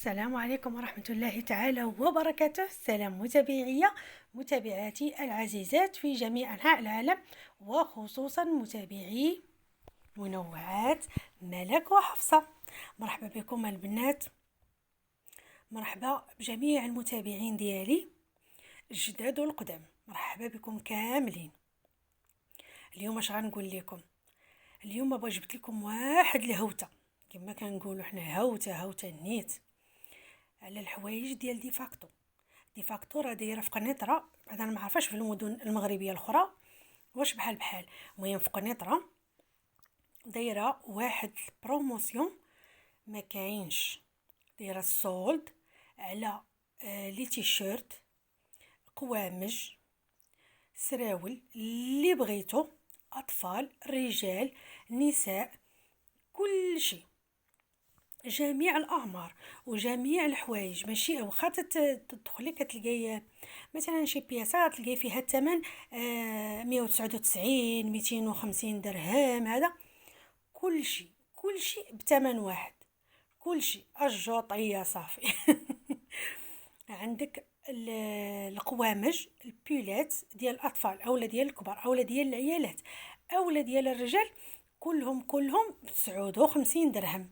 السلام عليكم ورحمة الله تعالى وبركاته. السلام متابعاتي العزيزات في جميع أنحاء العالم، وخصوصا متابعي منوعات ملك وحفصة. مرحبا بكم البنات، مرحبا بجميع المتابعين ديالي الجداد والقدام، مرحبا بكم كاملين. اليوم اش غنقول لكم؟ اليوم جبت لكم واحد الهوته، كما كنقولوا حنا هوته نيت على الحوايج ديال ديفاكتو راه دايره في قنيطره. بعد انا ما عارفاش في المدن المغربيه الاخرى واش بحال. المهم في قنيطره دايره واحد البروموسيون ما كاينش، دايره السولد على لي تيشيرت، قوامج، سراول اللي بغيتو، اطفال، رجال، نساء، كل شيء، جميع الاعمار وجميع الحوايج. ماشي واخا تدخلي كتلقاي مثلا شي بياسه تلقاي فيها الثمن 199 250 درهم. هذا كل شيء بثمن واحد، كل شيء الجوطيه صافي. عندك القوامج، البولات ديال الاطفال اولا ديال الكبار اولا ديال العيالات اولا ديال الرجال، كلهم ب59 درهم.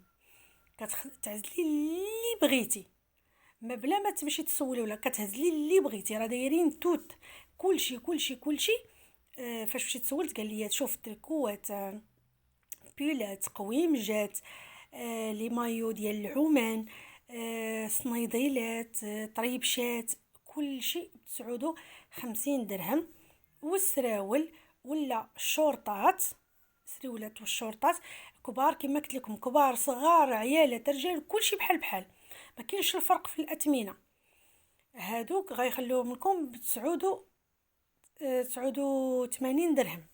كتعزلي اللي بغيتي، ما بلا ما تمشي تسولي ولا كتهزلي اللي بغيتي. راه دايرين توت كلشي. فاش مشيت سولت قال لي شوف تركوات، بيلات، قويمجات، لي مايو ديال العومان، صنيديلات، طريبشات، كلشي ب59 درهم. والسراول ولا الشورطات، سريولات والشورطات كبار كما قلت لكم، كبار صغار عيالات رجال، كلشي بحال. ما كاينش الفرق في الاثمنه. هادوك غيخليوهم لكم ب 89 درهم.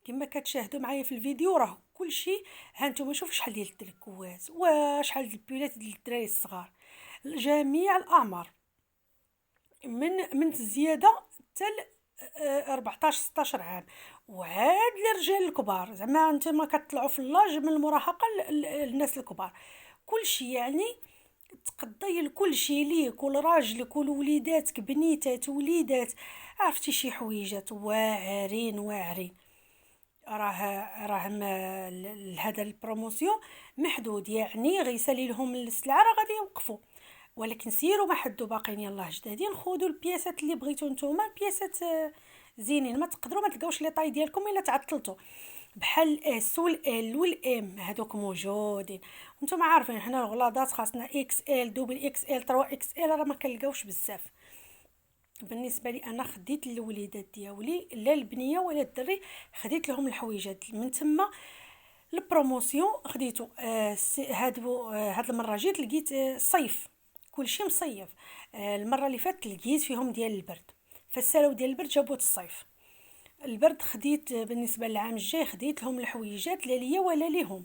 كما كتشاهدوا معايا في الفيديو راه كلشي. ها نتوما شوفوا شحال ديال التريكوات وشحال ديال البيولات ديال الدراري الصغار، جميع الاعمار، من الزياده حتى 14 16 عام. وعاد الرجال الكبار، زعما نتوما كتطلعوا في اللاج من المراهقه للناس الكبار، كلشي يعني تقضي لكل شيء ليك ولراجلك ولوليداتك، بنيتات وليدات. عرفتي شي حويجات واعرين. راه هذا البروموسيون محدود، يعني غيسالي لهم السلعه راه غادي يوقفوا. ولكن سيروا ما حدوا باقيين يلاه جدادين، خذوا البياسات اللي بغيتو نتوما، البياسات زينين. ما تقدروا ما تلقاوش لي طاي ديالكم الا تعطلتوا، بحال الاس والال والام هذوك موجودين. وانتم عارفين حنا الغلاضات خاصنا اكس ال، دوبل اكس ال، 3 اكس ال، راه ما كنلقاوش بزاف. بالنسبه لي انا خديت الوليدات ديالي، لا البنيه ولا الدري، خديت لهم الحويجات من تما. البروموسيون خديتو هاد المره جيت لقيت صيف، كلشي مصيف. المره اللي فاتت لقيت فيهم ديال البرد، فالسالو ديال البرد جابوت الصيف. البرد خديت بالنسبه للعام الجاي، خديت لهم الحويجات لا ليا ولا ليهم،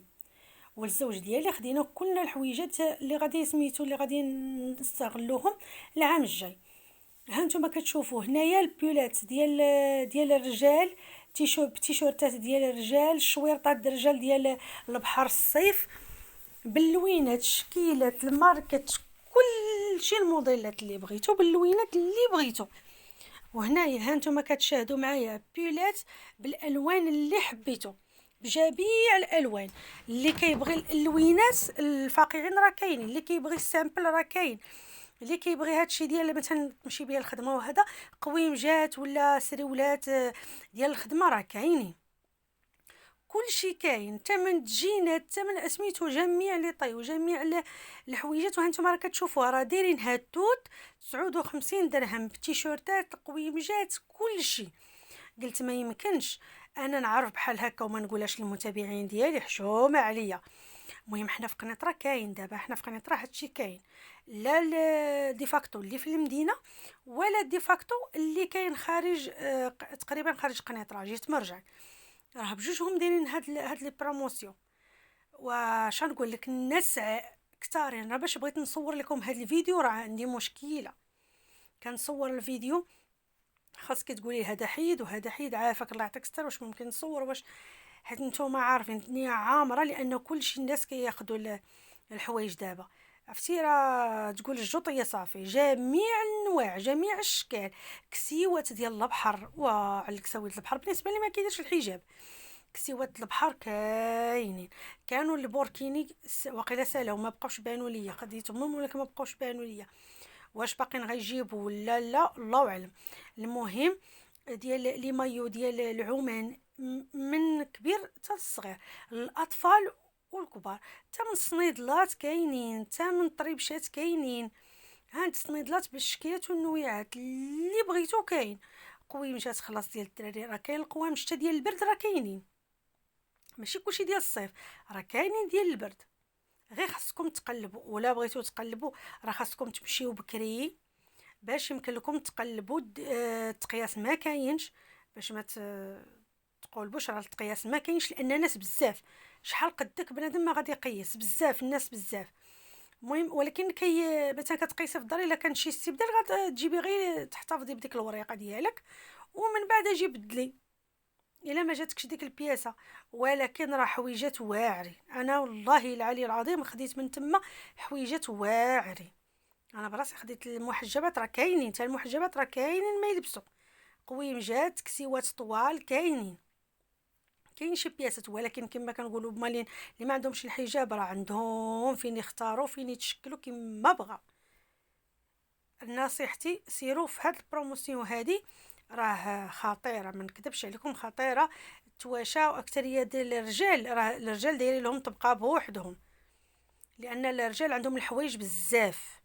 والزوج ديالي خدينا كلنا الحويجات اللي غادي سميتو اللي غادي نستغلوهم العام الجاي. ها نتوما كتشوفوا هنايا البولات ديال الرجال، تيشورتات ديال الرجال، الشويرطات ديال الرجال ديال البحر الصيف، باللوينات، الشكيلات، الماركات، كل شيء، الموديلات اللي بغيتو باللوينات اللي بغيتو. وهنايا ها نتوما كتشاهدوا معايا بيولات بالالوان اللي حبيتو، بجميع الالوان. اللي كيبغي اللوينات الفاقعين راه كاينين، اللي كيبغي السامبل راه كاين، اللي كيبغي هادشي ديال مثلا تمشي بيه الخدمه وهذا قويمجات ولا سريولات ديال الخدمه راه كاينين، كلشي كاين. ثمن تجينات، ثمن سميتو جميع لي طي وجميع الحويجات. وهانتوما راه كتشوفوها راه دايرين هاد توت 59 درهم، بتيشورتات، قويمجات، كلشي. قلت ما يمكنش انا نعرف بحال هكا وما نقولهاش للمتابعين ديالي، حشومه عليا. المهم حنا في قنيطره كاين، دابا حنا في قنيطره هادشي كاين، لا ديفاكتو اللي في المدينه ولا ديفاكتو اللي كاين خارج تقريبا خارج قنيطره، جيت مرجع، راه بجوجهم دايرين هاد لي بروموسيون. واش نقول لك، الناس كثارين. راه باش بغيت نصور لكم هاد الفيديو راه عندي مشكله، كنصور الفيديو خاصك تقولي هذا حيد وهذا حيد، عافاك الله يعطيك الستر، واش ممكن نصور؟ واش حيت نتوما عارفين الدنيا عامره، لان كلشي الناس كياخذوا الحوايج دابا عرفتي راه تقول الجوطيه صافي، جميع الانواع جميع الاشكال، كسيوات ديال البحر، وعلى الكساويت البحر بالنسبه لي ما كيديرش الحجاب. كسيوات البحر كاينين، كانوا البوركيني واقيلا سالاو ما بقاوش بانوا ليا، خديتهم ولكن ما بقاوش بانوا ليا، واش باقيين غيجيبوا ولا لا الله اعلم. المهم ديال لي مايو ديال العومان من كبير حتى الصغير، الاطفال والكبار، حتى من الصنيدلات كاينين، حتى من طريبشات كاينين. هاد الصنيدلات بالشكيات والنويعات اللي بغيتو كاين. قوي مشات خلاص ديال الدراري، راه كاين القوام شتا ديال البرد راه كاينين، ماشي كلشي ديال الصيف، راه كاينين ديال البرد. غير خاصكم تقلبوا، ولا بغيتو تقلبوا راه خاصكم تمشيو بكري باش يمكن لكم تقلبوا التقياس ما كاينش، باش ما تقولبوش راه التقياس ما كاينش، لان ناس بزاف، شحال قدك بنادم ما غادي يقيس، بزاف الناس بزاف. المهم ولكن مثلا كتقيسي في الدار الا كان شي استبدال غتجيبي غير تحتفظي بديك الوريقه ديالك، ومن بعد اجي بدلي الا ما جاتكش ديك البياسه. ولكن راه حويجات واعرين، انا والله العلي العظيم خديت من تما حويجات واعرين. انا براسي خديت المحجبات راه كاينين، حتى المحجبات راه كاينين ما يلبسوا، قويمجات كسيوات طوال كاينين، كاين شي بياسات. ولكن كما كنقولوا بمالين اللي ما عندهمش الحجاب راه عندهم فين يختاروا فين يتشكلوا كما بغاو. نصيحتي سيروا في هاد البروموسيون هادي، راه خطيره ما نكذبش عليكم، خطيره. تواشا واكثريه ديال الرجال، راه الرجال دايرين لهم طبقه بوحدهم، لان الرجال عندهم الحوايج بزاف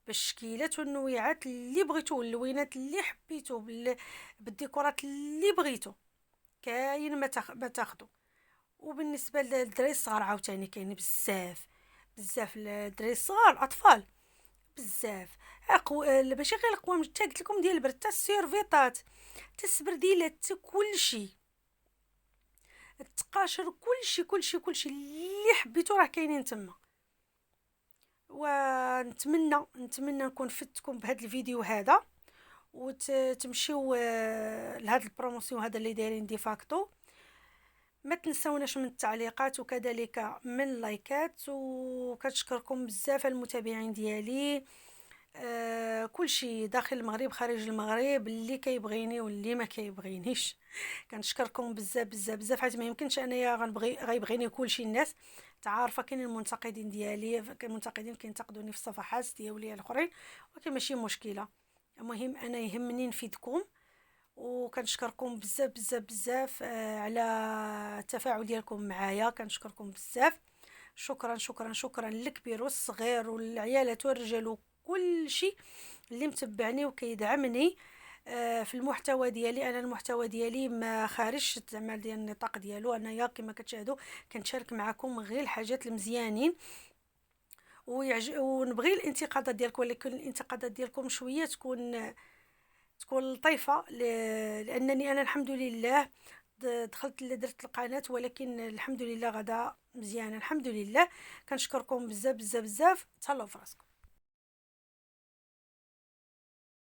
بالشكيلات والنويعات اللي بغيتو، واللوينات اللي حبيتو، بالديكورات اللي بغيتو كاين ما تاخدو. وبالنسبه للدراري الصغار عاوتاني كاين بزاف بزاف الدراري الصغار اطفال بزاف. ماشي غير القوام، حتى قلت لكم ديال البرد، حتى السيرفيطات، حتى السبرديلات، حتى كلشي، التقاشر، كلشي اللي حبيتو راه كاينين تما. ونتمنى نكون فدتكم بهذا الفيديو هذا، وتمشيو لهذا البروموسيون هذا اللي دايرين ديفاكتو. ما تنسوناش من التعليقات وكذلك من اللايكات، وكنشكركم بزاف المتابعين ديالي، كل شيء داخل المغرب خارج المغرب، اللي كيبغيني واللي ما كيبغينيش. كنشكركم بزاف بزاف بزاف، حيت ما يمكنش انايا غيبغيني كل شيء الناس. تعارفه كاين المنتقدين ديالي، كاين المنتقدين كينتقدوني في الصفحات ديالي الاخرين، ولكن ماشي مشكله. المهم انا يهمني نفيدكم، وكنشكركم بزاف بزاف بزاف على التفاعل ديالكم معايا، كنشكركم بزاف. شكرا شكرا شكرا للكبير والصغير والعيالات والرجال وكل شيء اللي متبعني وكيدعمني في المحتوى ديالي. انا المحتوى ديالي ما خارجش زعما ديال النطاق ديالو، انايا كما كتشاهدوا كنشارك معكم غير الحاجات المزيانين، ونبغي الانتقادات ديالكم، ولكن الانتقادات ديالكم شويه تكون لطيفه، لانني انا الحمد لله دخلت درت القناه، ولكن الحمد لله غدا مزيانه الحمد لله. كنشكركم بزاف بزاف بزاف، تهلاو فراسكم.